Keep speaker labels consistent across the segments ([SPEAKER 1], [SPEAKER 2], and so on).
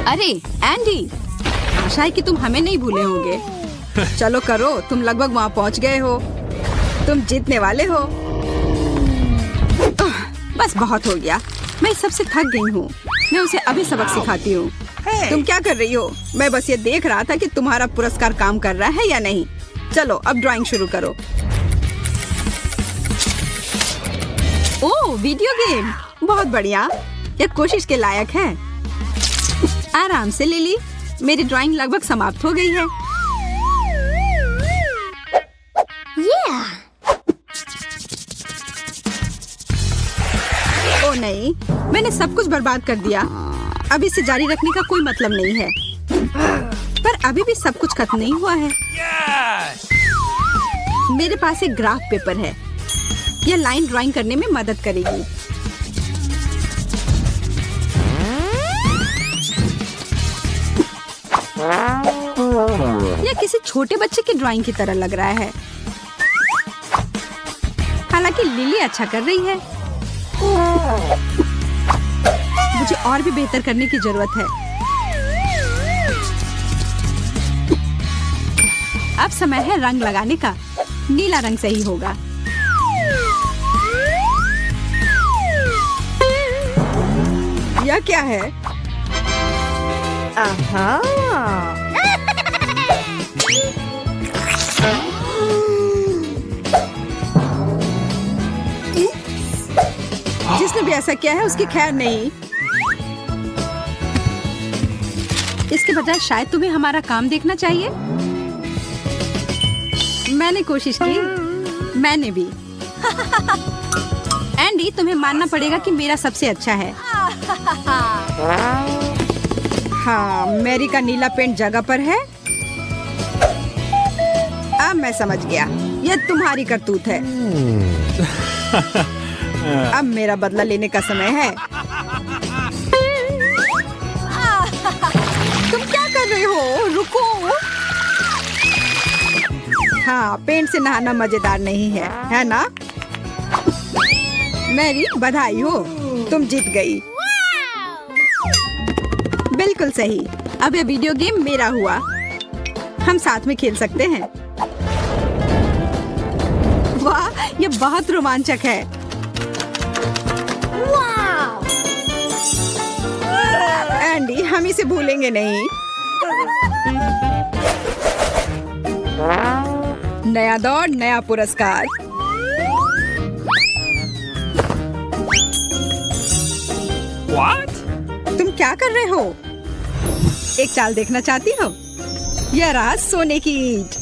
[SPEAKER 1] अरे एंडी, आशा है कि तुम हमें नहीं भूले होंगे। चलो करो, तुम लगभग वहाँ पहुँच गए हो। तुम जीतने वाले हो। बस बहुत हो गया, मैं सबसे थक गई हूँ। मैं उसे अभी सबक सिखाती हूँ। तुम क्या कर रही हो? मैं बस ये देख रहा था कि तुम्हारा पुरस्कार काम कर रहा है या नहीं। चलो अब ड्राइंग शुरू करो। ओह, वीडियो गेम, बहुत बढ़िया। ये कोशिश के लायक है। आराम से लिली, मेरी ड्राइंग लगभग समाप्त हो गई है। ओ नहीं, मैंने सब कुछ बर्बाद कर दिया। अब इसे जारी रखने का कोई मतलब नहीं है। पर अभी भी सब कुछ खत्म नहीं हुआ है। मेरे पास एक ग्राफ पेपर है। यह लाइन ड्राइंग करने में मदद करेगी। यह किसी छोटे बच्चे की ड्राइंग की तरह लग रहा है। हालांकि लिली अच्छा कर रही है। मुझे और भी बेहतर करने की जरूरत है। अब समय है रंग लगाने का। नीला रंग सही होगा। यह क्या है? जिसने भी ऐसा किया है उसकी खैर नहीं। इसके बजाय शायद तुम्हें हमारा काम देखना चाहिए। मैंने कोशिश की। मैंने भी। एंडी, तुम्हें मानना पड़ेगा कि मेरा सबसे अच्छा है। हाँ, मैरी का नीला पेंट जगह पर है। अब मैं समझ गया, यह तुम्हारी करतूत है। अब मेरा बदला लेने का समय है। तुम क्या कर रहे हो? रुको। हाँ, पेंट से नहाना मजेदार नहीं है ना? मैरी, बधाई हो, तुम जीत गई। बिल्कुल सही। अब ये वीडियो गेम मेरा हुआ। हम साथ में खेल सकते हैं। वाह, ये बहुत रोमांचक है। एंडी, हम इसे भूलेंगे नहीं। नया दौर, नया पुरस्कार।
[SPEAKER 2] What?
[SPEAKER 1] तुम क्या कर रहे हो? एक चाल देखना चाहती हो? यह रहा सोने की ईंट।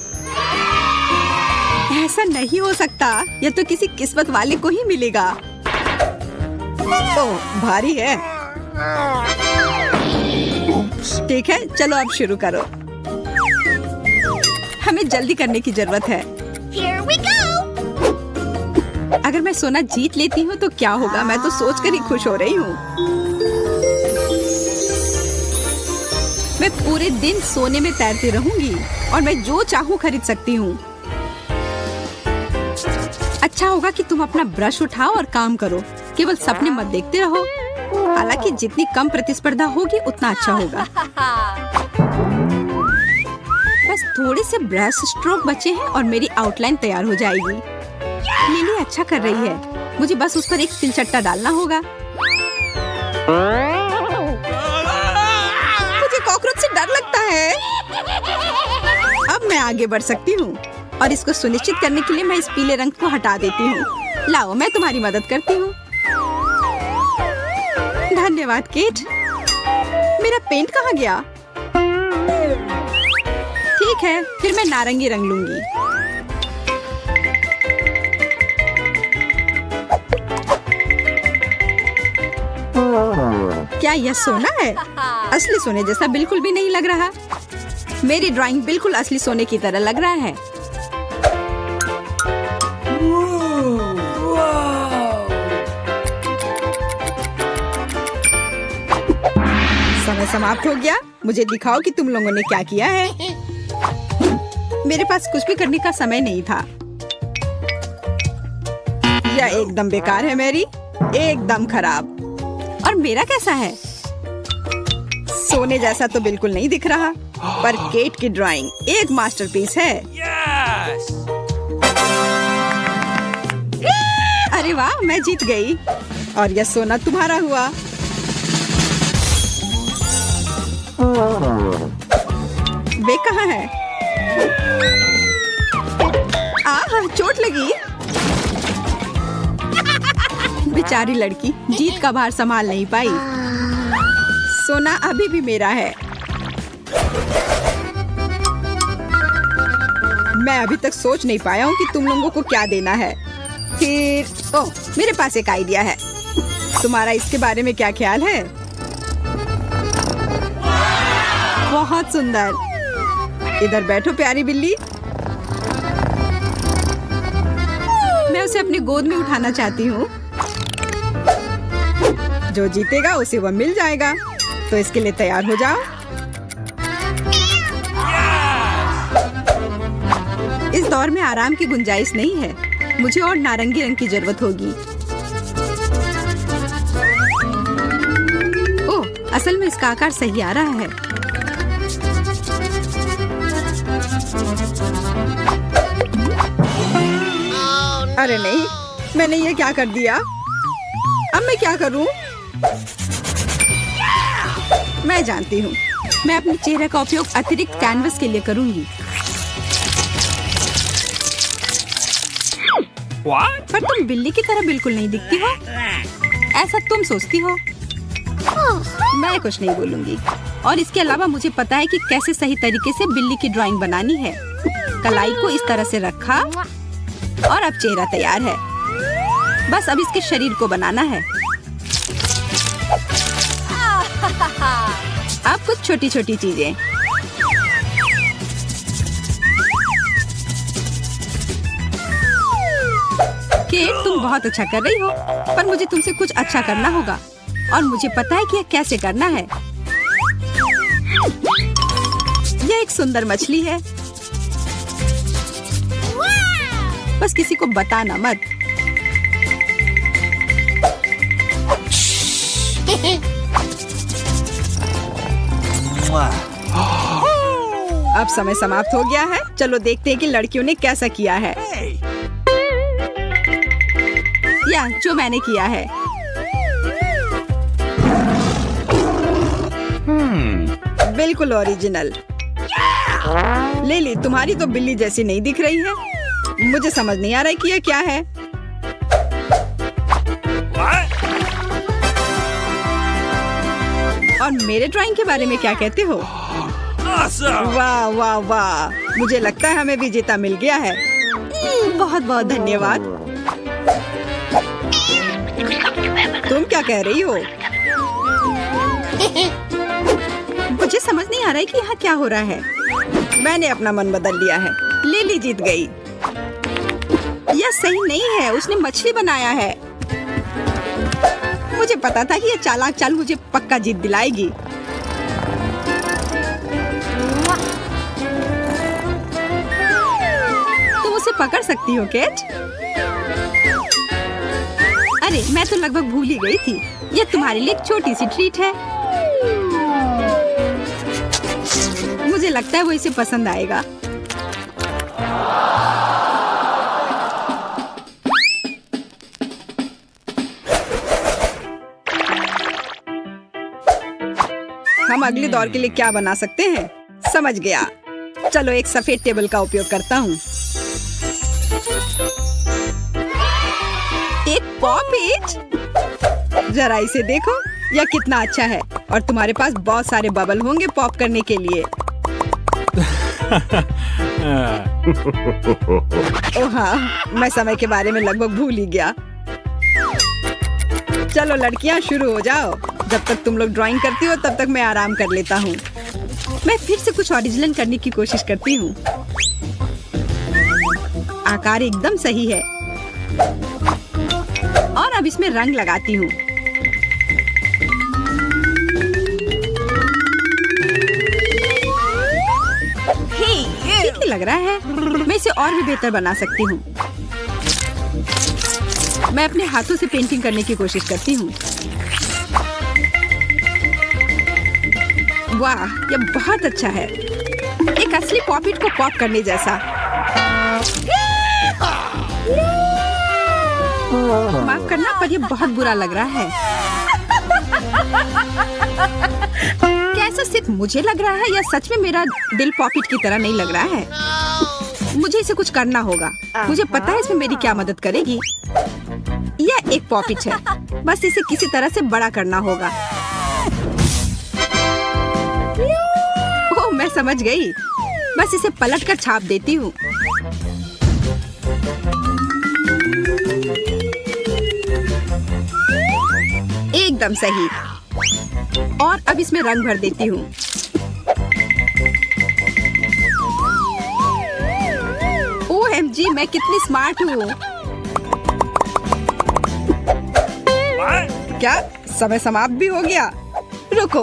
[SPEAKER 1] ऐसा नहीं हो सकता। यह तो किसी किस्मत वाले को ही मिलेगा। ओह, भारी है। ठीक है, चलो अब शुरू करो। हमें जल्दी करने की जरूरत है।
[SPEAKER 3] Here we go!
[SPEAKER 1] अगर मैं सोना जीत लेती हूँ तो क्या होगा? मैं तो सोचकर ही खुश हो रही हूँ। मैं पूरे दिन सोने में तैरती रहूंगी और मैं जो चाहूँ खरीद सकती हूँ। अच्छा होगा कि तुम अपना ब्रश उठाओ और काम करो। केवल सपने मत देखते रहो। हालांकि जितनी कम प्रतिस्पर्धा होगी उतना अच्छा होगा। बस थोड़े से ब्रश स्ट्रोक बचे हैं और मेरी आउटलाइन तैयार हो जाएगी। लिली अच्छा कर रही है। मुझे बस उस पर एक तिलचट्टा डालना होगा। मुझे कॉकरोच से डर लगता है। अब मैं आगे बढ़ सकती हूँ और इसको सुनिश्चित करने के लिए मैं इस पीले रंग को हटा देती हूँ। लाओ, मैं तुम्हारी मदद करती हूँ। धन्यवाद केट। मेरा पेंट कहाँ गया? ठीक है, फिर मैं नारंगी रंग लूंगी। क्या यह सोना है? असली सोने जैसा बिल्कुल भी नहीं लग रहा। मेरी ड्राइंग बिल्कुल असली सोने की तरह लग रहा है। समय समाप्त हो गया। मुझे दिखाओ कि तुम लोगों ने क्या किया है। मेरे पास कुछ भी करने का समय नहीं था। यह एकदम बेकार है मैरी, एकदम खराब। और मेरा कैसा है? सोने जैसा तो बिल्कुल नहीं दिख रहा, पर केट की ड्राइंग एक मास्टरपीस है।
[SPEAKER 2] Yes!
[SPEAKER 1] अरे वाह, मैं जीत गई और यह सोना तुम्हारा हुआ। वे कहाँ है? आह, चोट लगी। बेचारी लड़की जीत का भार संभाल नहीं पाई। सोना अभी भी मेरा है। मैं अभी तक सोच नहीं पाया हूँ कि तुम लोगों को क्या देना है। फिर ओह, मेरे पास एक आइडिया है। तुम्हारा इसके बारे में क्या ख्याल है? बहुत सुंदर। इधर बैठो प्यारी बिल्ली। मैं उसे अपनी गोद में उठाना चाहती हूँ। जो जीतेगा उसे वह मिल जाएगा, तो इसके लिए तैयार हो जाओ। इस दौर में आराम की गुंजाइश नहीं है। मुझे और नारंगी रंग की जरूरत होगी। ओह, असल में इसका आकार सही आ रहा है। अरे नहीं, मैंने ये क्या कर दिया? अब मैं क्या करूं? मैं जानती हूँ। मैं अपने चेहरे का उपयोग अतिरिक्त कैनवस के लिए करूंगी।
[SPEAKER 2] What?
[SPEAKER 1] पर तुम बिल्ली की तरह बिल्कुल नहीं दिखती हो। ऐसा तुम सोचती हो। मैं कुछ नहीं बोलूंगी। और इसके अलावा मुझे पता है कि कैसे सही तरीके से बिल्ली की ड्राइंग बनानी है। कलाई को इस तरह से रखा और अब चेहरा तैयार है। बस अब इसके शरीर को बनाना है। अब कुछ छोटी छोटी चीजें। केट, तुम बहुत अच्छा कर रही हो, पर मुझे तुमसे कुछ अच्छा करना होगा और मुझे पता है कि यह कैसे करना है। यह एक सुंदर मछली है। बस किसी को बताना मत। अब समय समाप्त हो गया है। चलो देखते हैं कि लड़कियों ने कैसा किया है। या जो मैंने किया है। बिल्कुल ओरिजिनल। लिली, तुम्हारी तो बिल्ली जैसी नहीं दिख रही है। मुझे समझ नहीं आ रहा है कि यह क्या है।
[SPEAKER 2] What?
[SPEAKER 1] और मेरे ड्राइंग के बारे में क्या कहते हो?
[SPEAKER 2] Awesome!
[SPEAKER 1] वाह वाह वाह, मुझे लगता है हमें विजेता मिल गया है। बहुत बहुत धन्यवाद। तुम क्या कह रही हो? मुझे समझ नहीं आ रहा है कि यहाँ क्या हो रहा है। मैंने अपना मन बदल लिया है। लिली जीत गई। यह सही नहीं है। उसने मछली बनाया है। मुझे पता था कि यह चालाक चाल मुझे पक्का जीत दिलाएगी। तुम उसे पकड़ सकती हो केट? अरे, मैं तो लगभग भूल ही गई थी। यह तुम्हारे लिए एक छोटी सी ट्रीट है। मुझे लगता है वो इसे पसंद आएगा। हम अगले दौर के लिए क्या बना सकते हैं? समझ गया। चलो एक सफेद टेबल का उपयोग करता हूँ। एक पॉप पेज। जरा इसे देखो, यह कितना अच्छा है। और तुम्हारे पास बहुत सारे बबल होंगे पॉप करने के लिए। ओह हाँ, मैं समय के बारे में लगभग भूल ही गया। चलो लड़कियां, शुरू हो जाओ। जब तक तुम लोग ड्राइंग करती हो तब तक मैं आराम कर लेता हूँ। मैं फिर से कुछ ओरिजिनल करने की कोशिश करती हूँ। आकार एकदम सही है। और अब इसमें रंग लगाती हूँ। ठीक ही लग रहा है। मैं इसे और भी बेहतर बना सकती हूँ। मैं अपने हाथों से पेंटिंग करने की कोशिश करती हूँ। वाह, ये बहुत अच्छा है। एक असली पॉपिट को पॉप करने जैसा। माफ करना, पर ये बहुत बुरा लग रहा है। क्या ऐसा सिर्फ मुझे लग रहा है या सच में मेरा दिल पॉपिट की तरह नहीं लग रहा है? मुझे इसे कुछ करना होगा। मुझे पता है इसमें मेरी क्या मदद करेगी। यह एक पॉपिट है, बस इसे किसी तरह से बड़ा करना होगा। ओह, मैं समझ गई। बस इसे पलट कर छाप देती हूँ। एकदम सही। और अब इसमें रंग भर देती हूँ। OMG, मैं कितनी स्मार्ट हूँ।
[SPEAKER 2] What?
[SPEAKER 1] क्या समय समाप्त भी हो गया? रुको,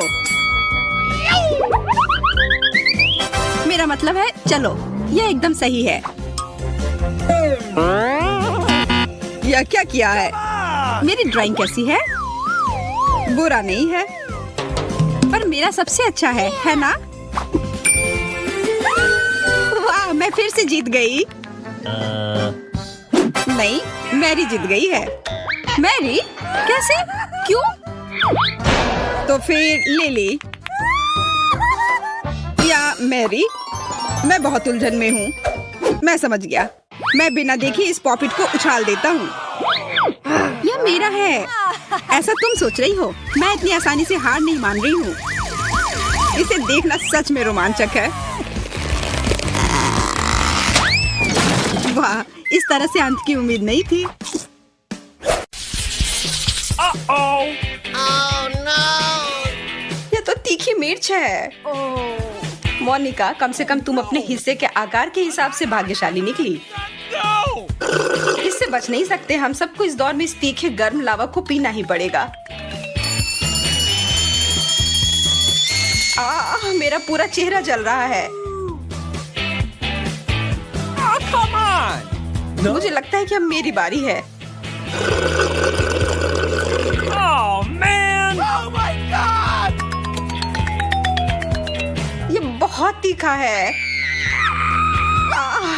[SPEAKER 1] मेरा मतलब है चलो, यह एकदम सही है। यह क्या किया है? मेरी ड्राइंग कैसी है? बुरा नहीं है, पर मेरा सबसे अच्छा है ना? वाह, मैं फिर से जीत गई। नहीं, मैरी जीत गई है। मैरी? कैसे? क्यों? तो फिर लिली या मैरी? मैं बहुत उलझन में हूँ। मैं समझ गया। मैं बिना देखे इस पॉपिट को उछाल देता हूँ। यह मेरा है। ऐसा तुम सोच रही हो? मैं इतनी आसानी से हार नहीं मान रही हूँ। इसे देखना सच में रोमांचक है। वाह, इस तरह से अंत की उम्मीद नहीं थी।
[SPEAKER 2] Uh-oh.
[SPEAKER 1] यह तो तीखी मिर्च है। मोनिका, कम से कम तुम अपने हिस्से के आकार के हिसाब से भाग्यशाली निकली।
[SPEAKER 2] No.
[SPEAKER 1] इससे बच नहीं सकते। हम सबको इस दौर में इस तीखे गर्म लावा को पीना ही पड़ेगा। मेरा पूरा चेहरा जल रहा है।
[SPEAKER 2] Oh, come on.
[SPEAKER 1] मुझे लगता है कि अब मेरी बारी है।
[SPEAKER 2] Oh, man. Oh, my God.
[SPEAKER 1] ये बहुत तीखा है।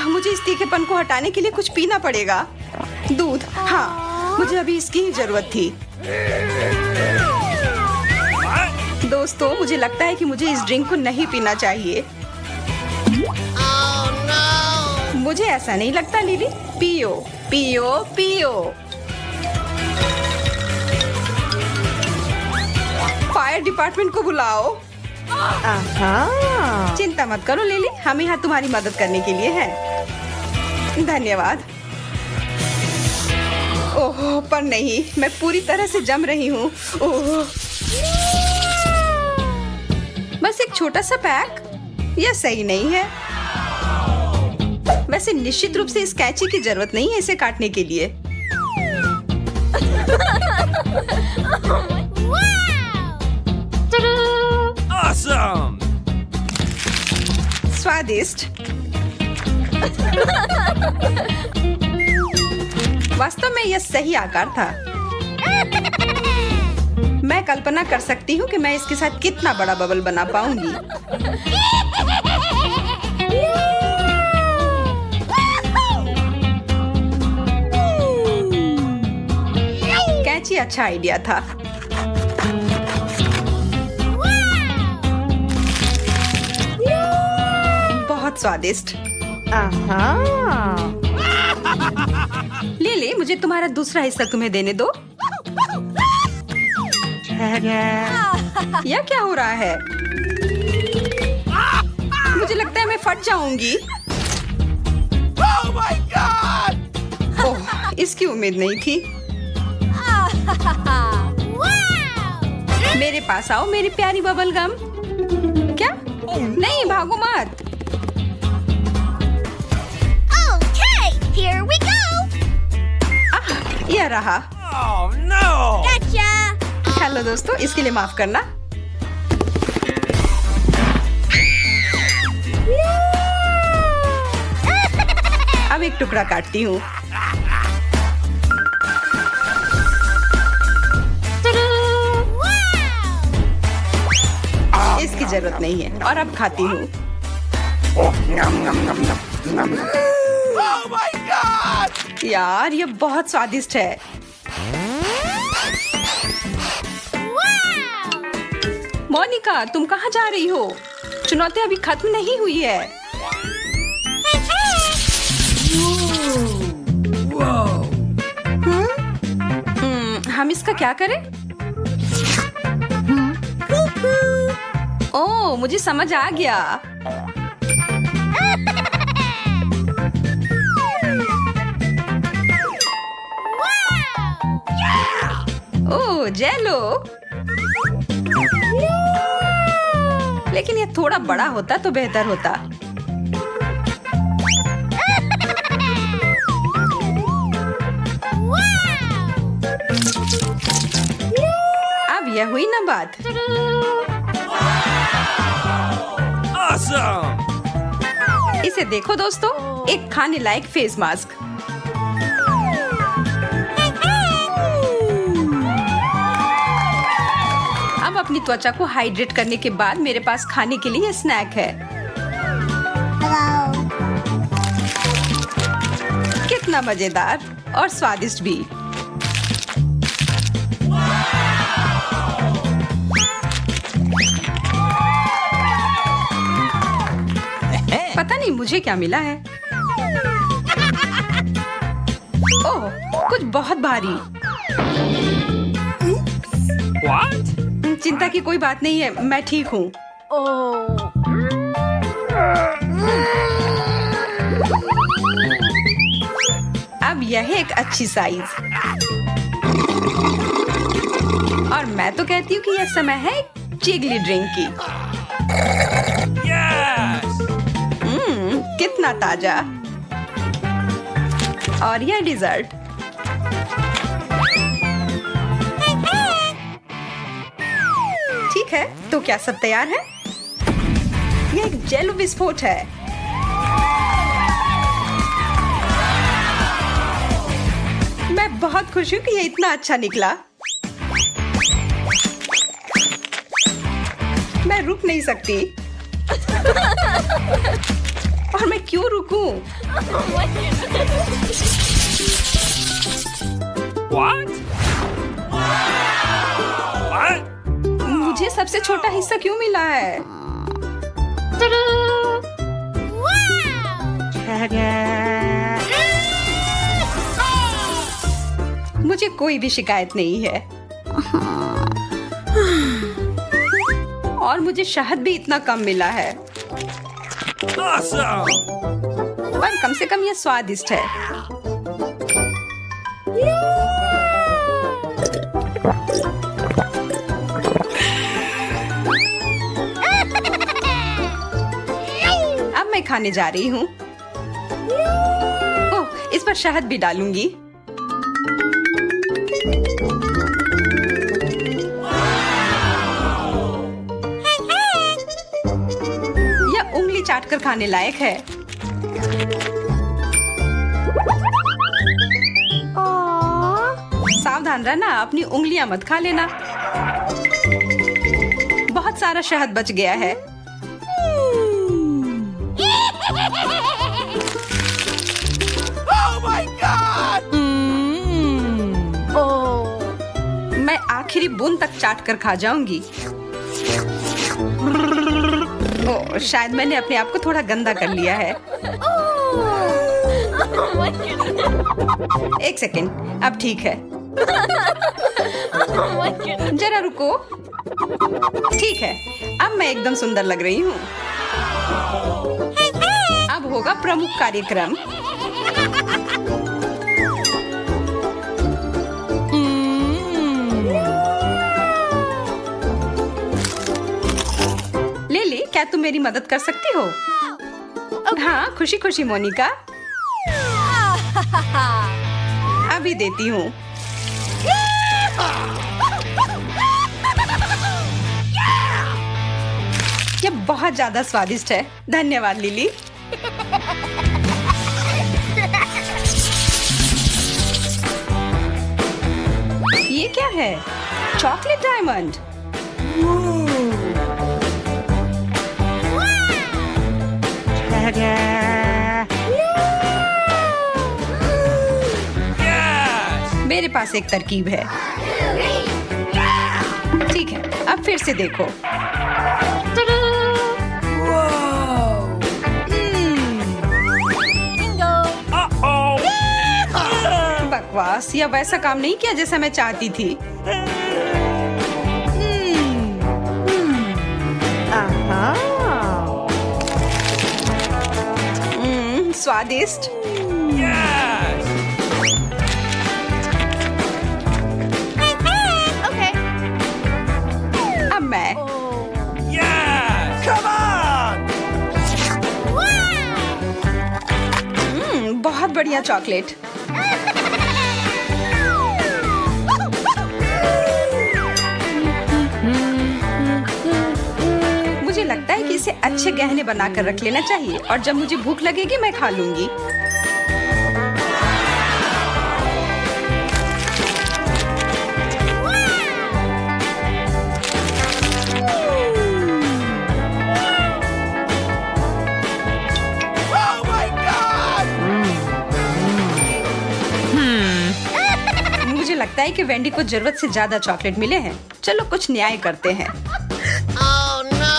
[SPEAKER 1] मुझे इस तीखेपन को हटाने के लिए कुछ पीना पड़ेगा। दूध। हाँ, मुझे अभी इसकी ही जरूरत थी।
[SPEAKER 2] What?
[SPEAKER 1] दोस्तों, मुझे लगता है कि मुझे इस ड्रिंक को नहीं पीना चाहिए। मुझे ऐसा नहीं लगता लिली। पियो पियो पियो। फायर डिपार्टमेंट को बुलाओ। चिंता मत करो लिली, हम यहाँ तुम्हारी मदद करने के लिए हैं। धन्यवाद। ओह, पर नहीं, मैं पूरी तरह से जम रही हूँ। ओह, बस एक छोटा सा पैक? यह सही नहीं है। वैसे निश्चित रूप से इस कैंची की जरूरत नहीं है इसे काटने के लिए।
[SPEAKER 2] Awesome.
[SPEAKER 1] स्वादिष्ट। वास्तव में यह सही आकार था। मैं कल्पना कर सकती हूँ कि मैं इसके साथ कितना बड़ा बबल बना पाऊंगी। कैंची अच्छा आइडिया था। बहुत स्वादिष्ट। ले, मुझे तुम्हारा दूसरा हिस्सा तुम्हें देने दो। यह क्या हो रहा है? मुझे लगता है मैं फट जाऊंगी।
[SPEAKER 2] Oh, my God.
[SPEAKER 1] ओह, इसकी उम्मीद नहीं थी। मेरे पास आओ मेरी प्यारी बबल गम। क्या? नहीं, भागो मत।
[SPEAKER 3] Here we go!
[SPEAKER 1] यह रहा।
[SPEAKER 2] Oh, no.
[SPEAKER 3] Gotcha!
[SPEAKER 1] हेलो दोस्तों, इसके लिए माफ करना। अब एक टुकड़ा काटती हूँ। इसकी जरूरत नहीं है और अब खाती हूँ।
[SPEAKER 2] Oh my God!
[SPEAKER 1] यार ये बहुत स्वादिष्ट है। मोनिका, तुम कहाँ जा रही हो? चुनौती अभी खत्म नहीं हुई है। हम इसका क्या करें? ओह, मुझे समझ आ गया। ओह, जेलो। लेकिन ये थोड़ा बड़ा होता तो बेहतर होता। अब यह हुई ना बात।
[SPEAKER 2] Awesome!
[SPEAKER 1] इसे देखो दोस्तों, एक खाने लायक फेस मास्क। अब अपनी त्वचा को हाइड्रेट करने के बाद मेरे पास खाने के लिए स्नैक है। कितना मजेदार और स्वादिष्ट भी। पता नहीं मुझे क्या मिला है। ओह, कुछ बहुत भारी।
[SPEAKER 2] What?
[SPEAKER 1] चिंता की कोई बात नहीं है, मैं ठीक हूँ। अब यह एक अच्छी साइज। और मैं तो कहती हूँ कि यह समय है चिगली ड्रिंक की।
[SPEAKER 2] Yes!
[SPEAKER 1] कितना ताजा। और यह डिजर्ट। ठीक है, तो क्या सब तैयार है? यह एक जेलो विस्फोट है। मैं बहुत खुश हूँ कि यह इतना अच्छा निकला। मैं रुक नहीं सकती। और मैं क्यों रुकूं?
[SPEAKER 2] What? What?
[SPEAKER 1] मुझे सबसे छोटा हिस्सा क्यों मिला है? मुझे कोई भी शिकायत नहीं है। और मुझे शहद भी इतना कम मिला है।
[SPEAKER 2] Awesome!
[SPEAKER 1] पर कम से कम यह स्वादिष्ट है। अब मैं खाने जा रही हूँ। ओह, इस पर शहद भी डालूंगी। चाट कर खाने लायक है। सावधान रहना, अपनी उंगलियां मत खा लेना। बहुत सारा शहद बच गया है।
[SPEAKER 2] Oh my God!
[SPEAKER 1] मैं आखिरी बूंद तक चाट कर खा जाऊंगी। ओह, शायद मैंने अपने आप को थोड़ा गंदा कर लिया है। एक सेकेंड, अब ठीक है। जरा रुको। ठीक है, अब मैं एकदम सुंदर लग रही हूँ। अब होगा प्रमुख कार्यक्रम। लिली, क्या तुम मेरी मदद कर सकती हो? हाँ, खुशी खुशी मोनिका। अभी देती हूँ। ये बहुत ज्यादा स्वादिष्ट है। धन्यवाद लिली। ये क्या है? Chocolate diamond.
[SPEAKER 2] Yes!
[SPEAKER 1] मेरे पास एक तरकीब है। ठीक है, अब फिर से देखो।
[SPEAKER 3] Bingo.
[SPEAKER 2] Uh-oh!
[SPEAKER 1] बकवास, या वैसा काम नहीं किया जैसा मैं चाहती थी। स्वादिष्ट।
[SPEAKER 2] Yes!
[SPEAKER 3] Okay.
[SPEAKER 1] अब मैं
[SPEAKER 2] Yes! Come on!
[SPEAKER 1] बहुत बढ़िया चॉकलेट। मुझे लगता है कि इसे अच्छे गहने बनाकर रख लेना चाहिए और जब मुझे भूख लगेगी मैं खा लूंगी।
[SPEAKER 2] Oh my God!
[SPEAKER 1] मुझे लगता है कि वेंडी को जरूरत से ज्यादा चॉकलेट मिले हैं। चलो कुछ न्याय करते हैं।
[SPEAKER 3] Oh no.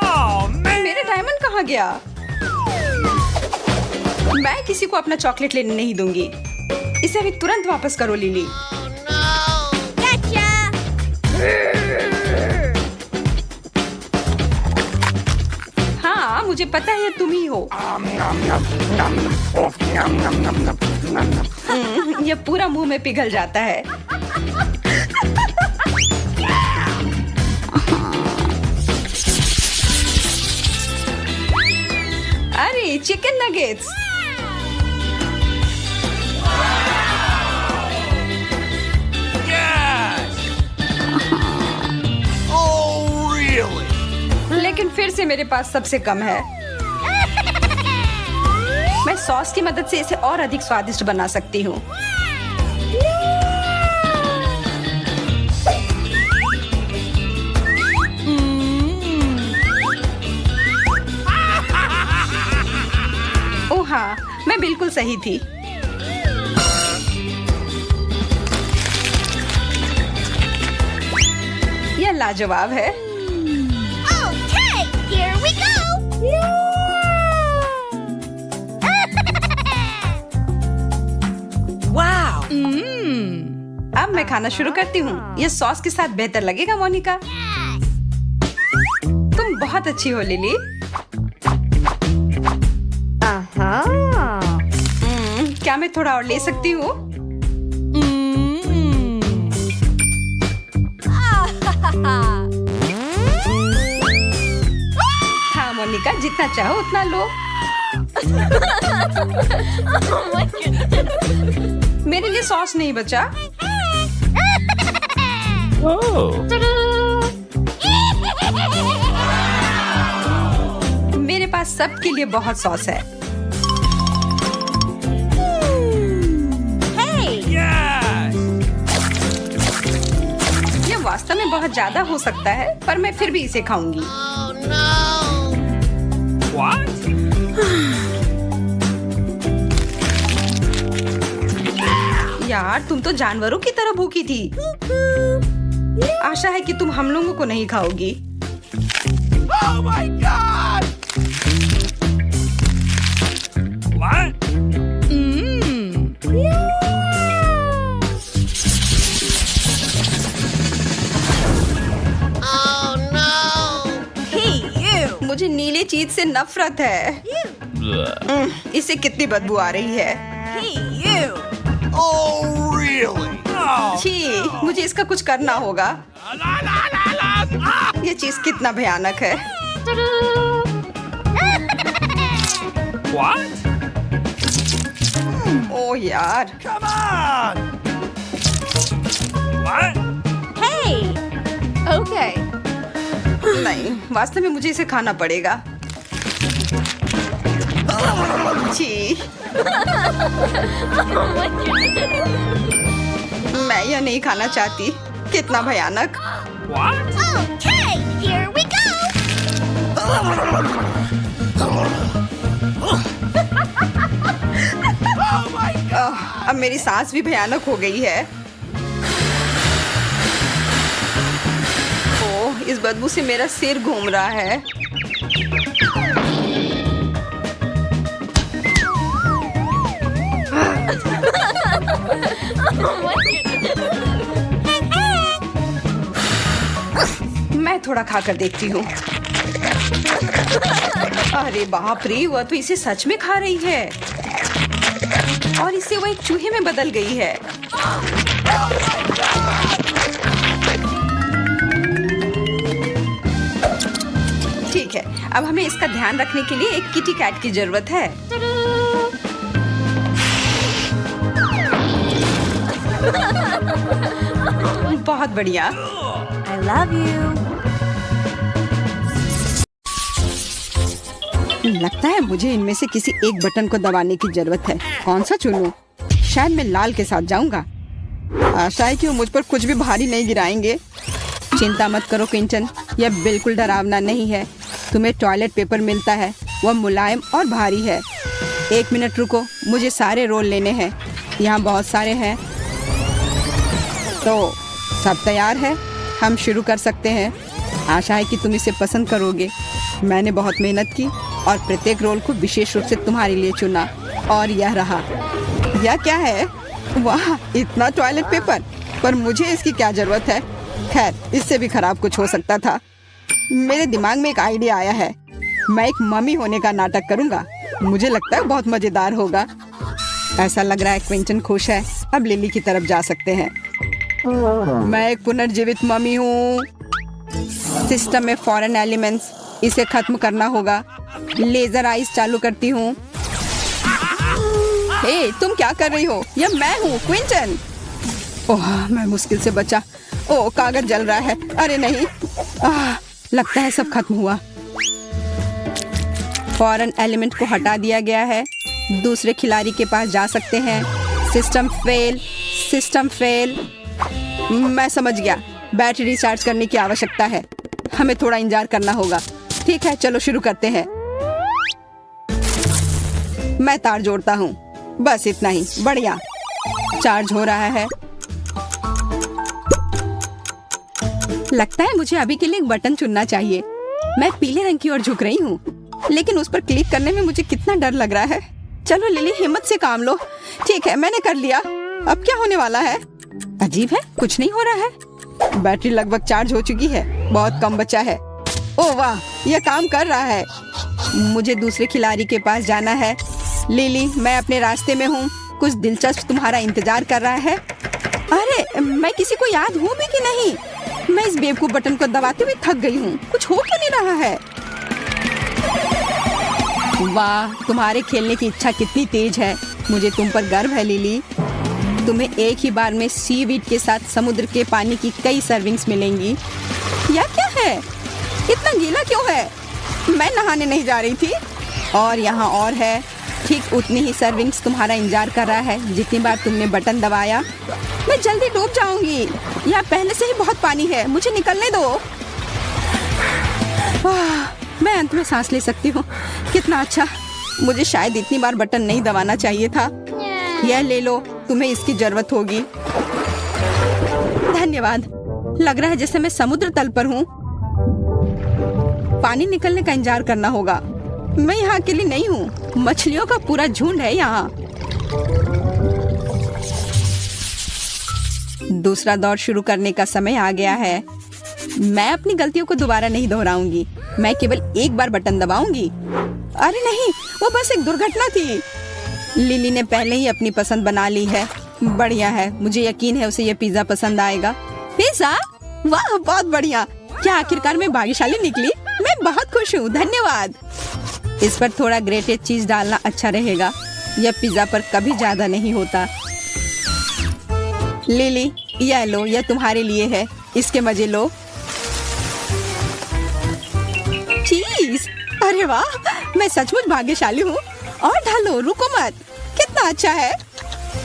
[SPEAKER 2] Oh man!
[SPEAKER 1] मेरे डायमंड कहाँ गया? मैं किसी को अपना चॉकलेट लेने नहीं दूंगी। इसे अभी तुरंत वापस करो लिली।
[SPEAKER 3] Gotcha.
[SPEAKER 1] हाँ, मुझे पता है ये तुम ही हो। ये पूरा मुंह में पिघल जाता है। अरे chicken nuggets.
[SPEAKER 2] Yes! Oh really?
[SPEAKER 1] लेकिन फिर से मेरे पास सबसे कम है। मैं सॉस की मदद से इसे और अधिक स्वादिष्ट बना सकती हूँ। ओह हाँ, मैं बिल्कुल सही थी। यह लाजवाब है।
[SPEAKER 3] Okay, here we go.
[SPEAKER 2] Wow!
[SPEAKER 1] अब मैं खाना शुरू करती हूँ। यह सॉस के साथ बेहतर लगेगा मोनिका। तुम बहुत अच्छी हो लिली। क्या मैं थोड़ा और ले सकती हूँ? हाँ मोनिका, जितना चाहो उतना लो।
[SPEAKER 3] Oh my goodness.
[SPEAKER 1] मेरे लिए सॉस नहीं बचा।
[SPEAKER 2] Oh!
[SPEAKER 1] मेरे पास सबके लिए बहुत सॉस है।
[SPEAKER 3] Hey.
[SPEAKER 2] Yes!
[SPEAKER 1] ये वास्तव में बहुत ज्यादा हो सकता है, पर मैं फिर भी इसे खाऊंगी।
[SPEAKER 3] Oh no.
[SPEAKER 2] What?
[SPEAKER 1] यार, तुम तो जानवरों की तरह भूखी थी। आशा है कि तुम हम लोगों को नहीं खाओगी।
[SPEAKER 2] Oh my God! What?
[SPEAKER 3] Oh no. Hey you.
[SPEAKER 1] मुझे नीले चीज से नफरत है। इससे कितनी बदबू आ रही है।
[SPEAKER 3] Hey you.
[SPEAKER 2] Oh really? Oh!
[SPEAKER 1] छी, मुझे इसका कुछ करना होगा।
[SPEAKER 2] La la la la! Ah!
[SPEAKER 1] ये चीज कितना भयानक है।
[SPEAKER 2] What?
[SPEAKER 1] ओह यार,
[SPEAKER 2] Come on! What?
[SPEAKER 3] Hey. Okay.
[SPEAKER 1] नहीं, वास्तव में मुझे इसे खाना पड़ेगा। छी,
[SPEAKER 3] Oh my goodness.
[SPEAKER 1] मैं यह नहीं खाना चाहती। कितना भयानक।
[SPEAKER 2] What?
[SPEAKER 3] Okay, here we go.
[SPEAKER 2] Oh my God!
[SPEAKER 1] अब मेरी सांस भी भयानक हो गई है। ओह, इस बदबू से मेरा सिर घूम रहा है। मैं थोड़ा खाकर देखती हूँ। अरे बाप रे, वह तो इसे सच में खा रही है और इससे वो एक चूहे में बदल गई है। ठीक है, अब हमें इसका ध्यान रखने के लिए एक किटी कैट की जरूरत है। बहुत बढ़िया।
[SPEAKER 3] I love you.
[SPEAKER 1] लगता है मुझे इनमें से किसी एक बटन को दबाने की जरूरत है। कौन सा चुनूं? शायद मैं लाल के साथ जाऊंगा। आशा है कि वो मुझ पर कुछ भी भारी नहीं गिराएंगे। चिंता मत करो क्विंटन, यह बिल्कुल डरावना नहीं है। तुम्हें टॉयलेट पेपर मिलता है, वह मुलायम और भारी है। 1 मिनट रुको, मुझे सारे रोल लेने हैं। यहाँ बहुत सारे हैं। तो सब तैयार है, हम शुरू कर सकते हैं। आशा है कि तुम इसे पसंद करोगे। मैंने बहुत मेहनत की और प्रत्येक रोल को विशेष रूप से तुम्हारे लिए चुना और यह रहा। यह क्या है? वाह, इतना टॉयलेट पेपर, पर मुझे इसकी क्या जरूरत है? खैर, इससे भी खराब कुछ हो सकता था। मेरे दिमाग में एक आइडिया आया है। मैं एक मम्मी होने का नाटक करूंगा। मुझे लगता है बहुत मजेदार होगा। ऐसा लग रहा है क्विंटन खुश है। अब लिली की तरफ जा सकते हैं। मैं एक पुनर्जीवित मम्मी हूँ। सिस्टम में फॉरेन एलिमेंट्स, इसे खत्म करना होगा। लेजर आइज चालू करती हूँ। हे, तुम क्या कर रही हो? यह मैं हूँ, क्विंटन। ओह, मैं मुश्किल से बचा। ओह, कागज जल रहा है। अरे नहीं, लगता है सब खत्म हुआ। फॉरेन एलिमेंट को हटा दिया गया है। दूसरे खिलाड़ी के पास जा सकते हैं। System fail, system fail. मैं समझ गया, बैटरी रिचार्ज करने की आवश्यकता है। हमें थोड़ा इंतजार करना होगा। ठीक है, चलो शुरू करते हैं। मैं तार जोड़ता हूँ, बस इतना ही। बढ़िया, चार्ज हो रहा है। लगता है मुझे अभी के लिए एक बटन चुनना चाहिए। मैं पीले रंग की ओर झुक रही हूँ, लेकिन उस पर क्लिक करने में मुझे कितना डर लग रहा है। चलो लिली, हिम्मत से काम लो। ठीक है, मैंने कर लिया। अब क्या होने वाला है? अजीब है, कुछ नहीं हो रहा है। बैटरी लगभग चार्ज हो चुकी है, बहुत कम बचा है। ओह वाह, यह काम कर रहा है। मुझे दूसरे खिलाड़ी के पास जाना है। लिली, मैं अपने रास्ते में हूँ। कुछ दिलचस्प तुम्हारा इंतजार कर रहा है। अरे, मैं किसी को याद हूँ भी कि नहीं? मैं इस बेवकूफ बटन को दबाते हुए थक गई हूँ। कुछ हो क्यों नहीं रहा है? वाह, तुम्हारे खेलने की इच्छा कितनी तेज है। मुझे तुम पर गर्व है लिली। तुम्हें एक ही बार में सीवीड के साथ समुद्र के पानी की कई सर्विंग्स मिलेंगी। यह क्या है? इतना गीला क्यों है? मैं नहाने नहीं जा रही थी। और यहाँ और है। ठीक उतनी ही सर्विंग्स तुम्हारा इंतजार कर रहा है जितनी बार तुमने बटन दबाया। मैं जल्दी डूब जाऊंगी। यहाँ पहले से ही बहुत पानी है, मुझे निकलने दो। मैं अंत में सांस ले सकती हूँ। कितना अच्छा। मुझे शायद इतनी बार बटन नहीं दबाना चाहिए था। यह ले लो, तुम्हें इसकी जरूरत होगी। धन्यवाद। लग रहा है जैसे मैं समुद्र तल पर हूँ। पानी निकलने का इंतजार करना होगा। मैं यहाँ अकेली नहीं हूँ, मछलियों का पूरा झुंड है यहाँ। दूसरा दौर शुरू करने का समय आ गया है। मैं अपनी गलतियों को दोबारा नहीं दोहराऊंगी। मैं केवल एक बार बटन दबाऊंगी। अरे नहीं, वो बस एक दुर्घटना थी। लिली ने पहले ही अपनी पसंद बना ली है। बढ़िया है, मुझे यकीन है उसे ये पिज्जा पसंद आएगा। पिज्जा? वाह, बहुत बढ़िया। क्या आखिरकार मैं भाग्यशाली निकली? मैं बहुत खुश हूँ, धन्यवाद। इस पर थोड़ा ग्रेटेड चीज डालना अच्छा रहेगा। यह पिज्जा पर कभी ज्यादा नहीं होता। लिली, यह लो, यह तुम्हारे लिए है। इसके मजे लो। चीज, अरे वाह, मैं सचमुच भाग्यशाली हूँ। और ढालो, रुको मत। कितना अच्छा है।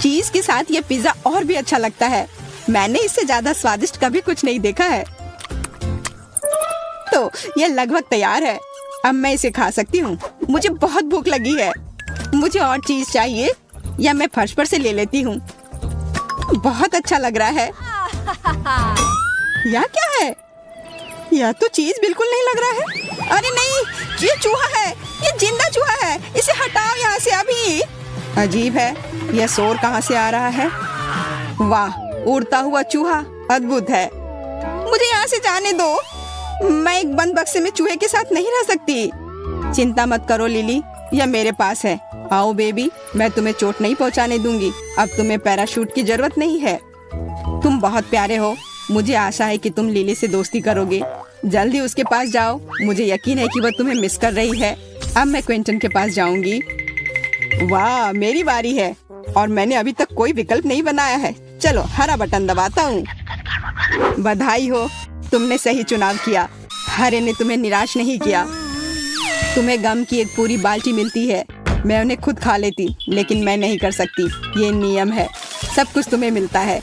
[SPEAKER 1] चीज के साथ ये पिज्जा और भी अच्छा लगता है। मैंने इससे ज्यादा स्वादिष्ट कभी कुछ नहीं देखा है। तो ये लगभग तैयार है। अब मैं इसे खा सकती हूँ। मुझे बहुत भूख लगी है। मुझे और चीज चाहिए या मैं फर्श पर से ले लेती हूँ। बहुत अच्छा लग रहा है। यह क्या है? यह तो चीज बिल्कुल नहीं लग रहा है। अरे नहीं, ये चूहा है। ये जिंदा चूहा है। इसे हटाओ यहाँ से अभी। अजीब है, यह शोर कहाँ से आ रहा है? वाह, उड़ता हुआ चूहा अद्भुत है। मुझे यहाँ से जाने दो। मैं एक बंद बक्से में चूहे के साथ नहीं रह सकती। चिंता मत करो लिली, यह मेरे पास है। आओ बेबी, मैं तुम्हें चोट नहीं पहुँचाने दूंगी। अब तुम्हें पैराशूट की जरूरत नहीं है। तुम बहुत प्यारे हो। मुझे आशा है कि तुम लिली से दोस्ती करोगे। जल्दी उसके पास जाओ। मुझे यकीन है कि वह तुम्हें मिस कर रही है। अब मैं क्विंटन के पास जाऊंगी। वाह, मेरी बारी है और मैंने अभी तक कोई विकल्प नहीं बनाया है। चलो हरा बटन दबाता हूँ। बधाई हो, तुमने सही चुनाव किया। हरे ने तुम्हें निराश नहीं किया। तुम्हें गम की एक पूरी बाल्टी मिलती है। मैं उन्हें खुद खा लेती, लेकिन मैं नहीं कर सकती। ये नियम है। सब कुछ तुम्हें मिलता है।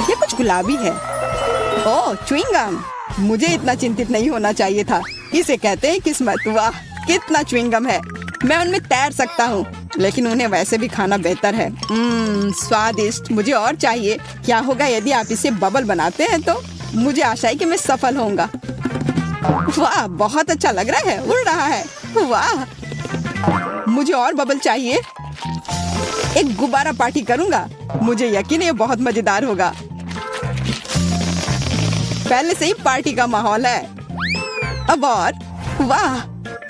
[SPEAKER 1] ये कुछ गुलाबी है। ओह, च्युइंगम। मुझे इतना चिंतित नहीं होना चाहिए था। इसे कहते हैं किस्मत। वाह, कितना च्युइंगम है। मैं उनमें तैर सकता हूँ, लेकिन उन्हें वैसे भी खाना बेहतर है। स्वादिष्ट। मुझे और चाहिए। क्या होगा यदि आप इसे बबल बनाते हैं? तो मुझे आशा है कि मैं सफल होऊंगा। वाह, बहुत अच्छा लग रहा है। उड़ रहा है। वाह, मुझे और बबल चाहिए। एक गुब्बारा पार्टी करूंगा। मुझे यकीन है ये बहुत मजेदार होगा। पहले से ही पार्टी का माहौल है। अब और। वाह,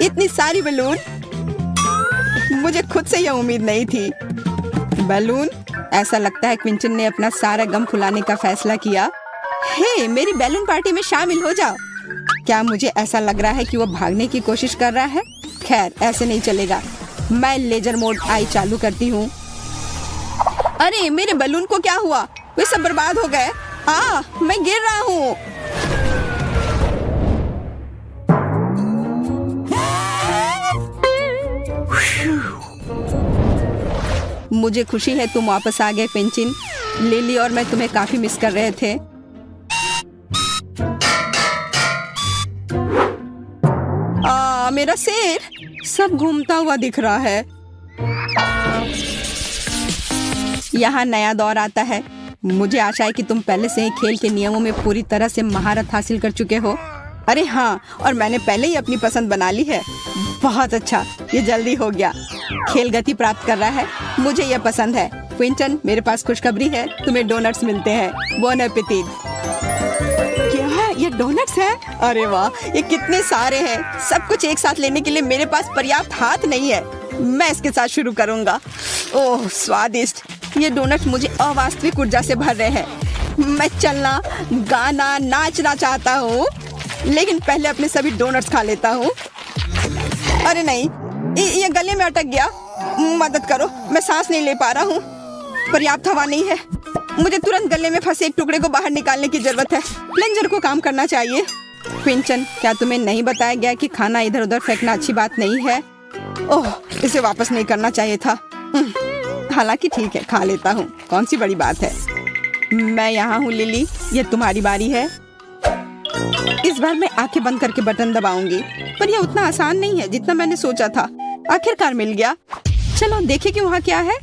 [SPEAKER 1] इतनी सारी बैलून। मुझे खुद से यह उम्मीद नहीं थी। बैलून। ऐसा लगता है क्विंटन ने अपना सारा गम फुलाने का फैसला किया। हे, मेरी बैलून पार्टी में शामिल हो जाओ। क्या मुझे ऐसा लग रहा है कि वो भागने की कोशिश कर रहा है? खैर, ऐसे नहीं चलेगा। मैं लेजर मोड आई चालू करती हूँ। अरे, मेरे बैलून को क्या हुआ? वे सब बर्बाद हो गए। मैं गिर रहा हूँ। मुझे खुशी है तुम वापस आ गए क्विंटन। लिली और मैं तुम्हें काफी मिस कर रहे थे। मेरा सिर सब घूमता हुआ दिख रहा है। यहाँ नया दौर आता है। मुझे आशा है कि तुम पहले से ही खेल के नियमों में पूरी तरह से महारत हासिल कर चुके हो। अरे हाँ, और मैंने पहले ही अपनी पसंद बना ली है। बहुत अच्छा, ये जल्दी हो गया। खेल गति प्राप्त कर रहा है। मुझे यह पसंद है। क्विंटन, मेरे पास खुशखबरी है। तुम्हें डोनट्स मिलते हैं। Bone appétit. क्या है? ये डोनट्स है? अरे वाह, ये कितने सारे हैं। सब कुछ एक साथ लेने के लिए मेरे पास पर्याप्त हाथ नहीं है। मैं इसके साथ शुरू करूंगा। ओह, स्वादिष्ट। ये डोनट्स मुझे अवास्तविक ऊर्जा से भर रहे हैं। मैं चलना, गाना, नाचना चाहता हूँ, लेकिन पहले अपने सभी डोनट्स खा लेता हूँ। अरे नहीं, ये गले में अटक गया। मदद करो, मैं सांस नहीं ले पा रहा हूँ। पर्याप्त हवा नहीं है। मुझे तुरंत गले में फंसे एक टुकड़े को बाहर निकालने की जरूरत है। प्लंजर को काम करना चाहिए। क्विंटन, क्या तुम्हें नहीं बताया गया कि खाना इधर उधर फेंकना अच्छी बात नहीं है? ओह, इसे वापस नहीं करना चाहिए था। हालांकि ठीक है, खा लेता हूँ। कौन सी बड़ी बात है। मैं यहाँ हूँ लिली, ये तुम्हारी बारी है। इस बार मैं आंखें बंद करके बटन दबाऊंगी, पर यह उतना आसान नहीं है जितना मैंने सोचा था। आखिरकार मिल गया। चलो देखें कि वहाँ क्या है।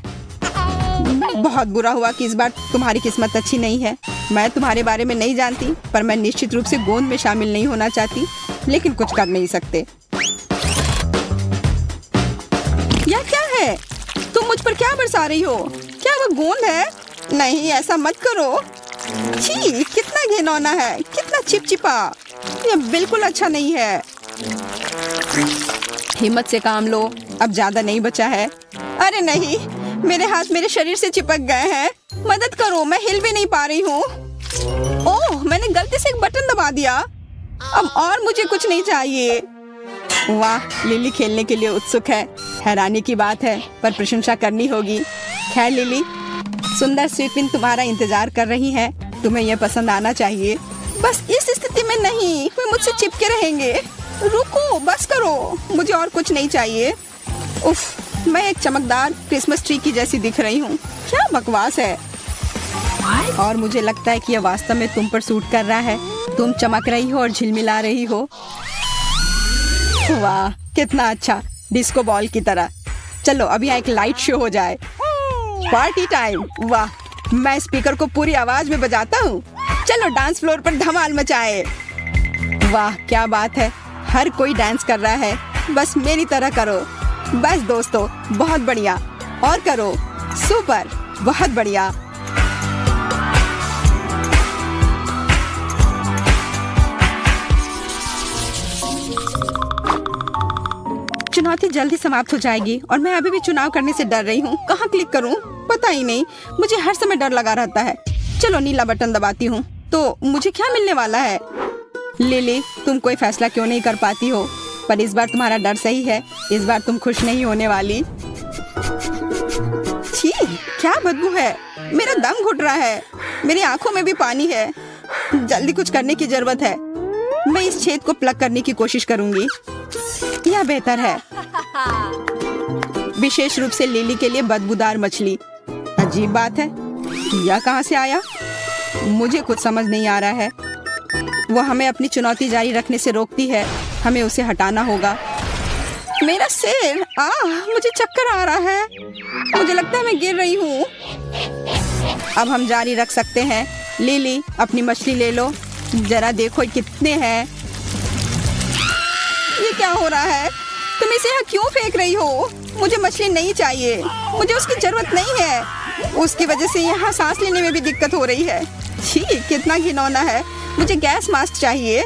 [SPEAKER 1] बहुत बुरा हुआ कि इस बार तुम्हारी किस्मत अच्छी नहीं है। मैं तुम्हारे बारे में नहीं जानती, पर मैं निश्चित रूप से गोंद में शामिल नहीं होना चाहती, लेकिन कुछ कर नहीं सकते। यह क्या है? तुम मुझ पर क्या बरसा रही हो? क्या वह गोंद है? नहीं, ऐसा मत करो। छी, कितना घिनौना है, कितना चिपचिपा। यह बिल्कुल अच्छा नहीं है। हिम्मत से काम लो, अब ज्यादा नहीं बचा है। अरे नहीं, मेरे हाथ मेरे शरीर से चिपक गए हैं। मदद करो, मैं हिल भी नहीं पा रही हूँ। ओह, मैंने गलती से एक बटन दबा दिया। अब और मुझे कुछ नहीं चाहिए। वाह, लिली खेलने के लिए उत्सुक है। हैरानी की बात है, पर प्रशंसा करनी होगी। खैर लिली, सुंदर स्वीपिन तुम्हारा इंतजार कर रही है। तुम्हें यह पसंद आना चाहिए। बस इस स्थिति में नहीं, वे मुझसे चिपके रहेंगे। रुको, बस करो, मुझे और कुछ नहीं चाहिए। उफ, मैं एक चमकदार क्रिसमस ट्री की जैसी दिख रही हूँ। क्या बकवास है। और मुझे लगता है कि यह वास्तव में तुम पर सूट कर रहा है। तुम चमक रही हो और झिलमिला रही हो। वाह, कितना अच्छा, डिस्को बॉल की तरह। चलो अब यहाँ एक लाइट शो हो जाए। Party time. वाह, मैं स्पीकर को पूरी आवाज में बजाता हूँ। चलो डांस फ्लोर पर धमाल मचाए। वाह क्या बात है, हर कोई डांस कर रहा है। बस मेरी तरह करो। बस दोस्तों, बहुत बढ़िया, और करो। सुपर, बहुत बढ़िया। चुनौती जल्दी समाप्त हो जाएगी और मैं अभी भी चुनाव करने से डर रही हूँ। कहाँ क्लिक करूँ पता ही नहीं। मुझे हर समय डर लगा रहता है। चलो नीला बटन दबाती हूँ तो मुझे क्या मिलने वाला है? लिली, तुम कोई फैसला क्यों नहीं कर पाती हो? पर इस बार तुम्हारा डर सही है। इस बार तुम खुश नहीं होने वाली। छी, क्या बदबू है। मेरा दम घुट रहा है। मेरी आंखों में भी पानी है। जल्दी कुछ करने की जरूरत है। मैं इस छेद को प्लग करने की कोशिश करूंगी। यह बेहतर है। विशेष रूप से लिली के लिए बदबूदार मछली। अजीब बात है, यह कहाँ से आया? मुझे कुछ समझ नहीं आ रहा है। वो हमें अपनी चुनौती जारी रखने से रोकती है। हमें उसे हटाना होगा। मेरा सिर, मुझे चक्कर आ रहा है। मुझे लगता है मैं गिर रही हूँ। अब हम जारी रख सकते हैं। लिली, अपनी मछली ले लो। जरा देखो कितने हैं। ये क्या हो रहा है? तुम इसे यहाँ क्यों फेंक रही हो? मुझे मछली नहीं चाहिए। मुझे उसकी जरूरत नहीं है। उसकी वजह से यहाँ सांस लेने में भी दिक्कत हो रही है। छी, कितना घिनौना है। मुझे गैस मास्क चाहिए।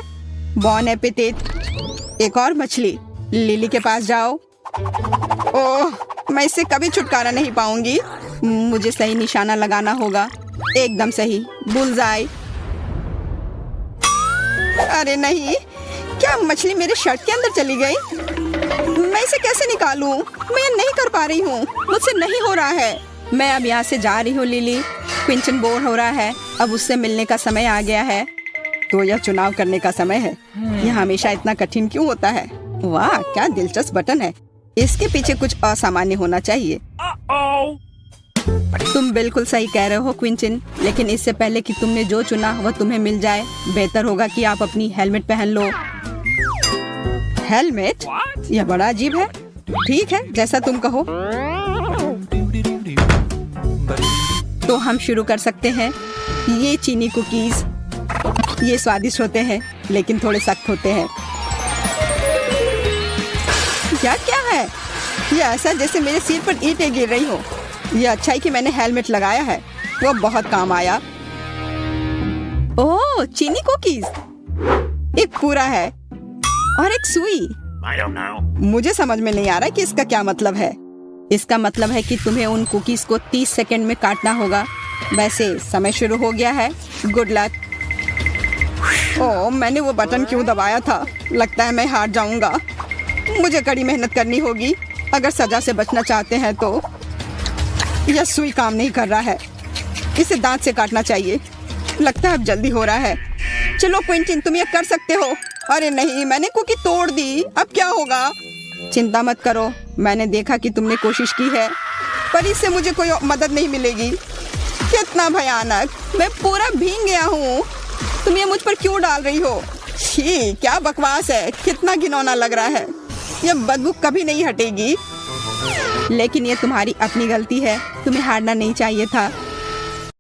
[SPEAKER 1] बॉन एपिटेट। एक और मछली। लिली के पास जाओ। ओह, मैं इससे कभी छुटकारा नहीं पाऊंगी। मुझे सही निशाना लगाना होगा। एकदम सही, बुलजाई। अरे नहीं, क्या मछली मेरे शर्ट के अंदर चली गई? मैं इसे कैसे निकालूं? मैं ये नहीं कर पा रही हूँ। मुझसे नहीं हो रहा है। मैं अब यहाँ से जा रही हूँ लिली। क्विंटन बोर हो रहा है। अब उससे मिलने का समय आ गया है। तो यह चुनाव करने का समय है। यह हमेशा इतना कठिन क्यों होता है? वाह, क्या दिलचस्प बटन है। इसके पीछे कुछ असामान्य होना चाहिए। तुम बिल्कुल सही कह रहे हो क्विंटन, लेकिन इससे पहले कि तुमने जो चुना वह तुम्हें मिल जाए, बेहतर होगा कि आप अपनी हेलमेट पहन लो। हेलमेट? यह बड़ा अजीब है। ठीक है, जैसा तुम कहो। तो हम शुरू कर सकते हैं। ये चीनी कुकीज, ये स्वादिष्ट होते हैं लेकिन थोड़े सख्त होते हैं। क्या क्या है? यह ऐसा जैसे मेरे सिर पर ईंटें गिर रही हो। यह अच्छा है कि मैंने हेलमेट लगाया है। वो बहुत काम आया। ओह, चीनी कुकीज। एक पूरा है और एक सुई।
[SPEAKER 2] I don't know.
[SPEAKER 1] मुझे समझ में नहीं आ रहा कि इसका क्या मतलब है। इसका मतलब है कि तुम्हें उन कुकीज को 30 सेकंड में काटना होगा। वैसे समय शुरू हो गया है। Good luck. ओह, मैंने वो बटन क्यों दबाया था? लगता है मैं हार जाऊंगा। मुझे कड़ी मेहनत करनी होगी अगर सजा से बचना चाहते हैं तो। यह सुई काम नहीं कर रहा है। इसे दांत से काटना चाहिए। लगता है अब जल्दी हो रहा है। चलो क्विंटन, तुम ये कर सकते हो। अरे नहीं, मैंने कुकी तोड़ दी। अब क्या होगा? चिंता मत करो, मैंने देखा कि तुमने कोशिश की है, पर इससे मुझे कोई मदद नहीं मिलेगी। कितना भयानक, मैं पूरा भीग गया हूँ। तुम ये मुझ पर क्यों डाल रही हो? छी, क्या बकवास है। कितना घिनौना लग रहा है। यह बदबू कभी नहीं हटेगी। लेकिन ये तुम्हारी अपनी गलती है। तुम्हें हारना नहीं चाहिए था।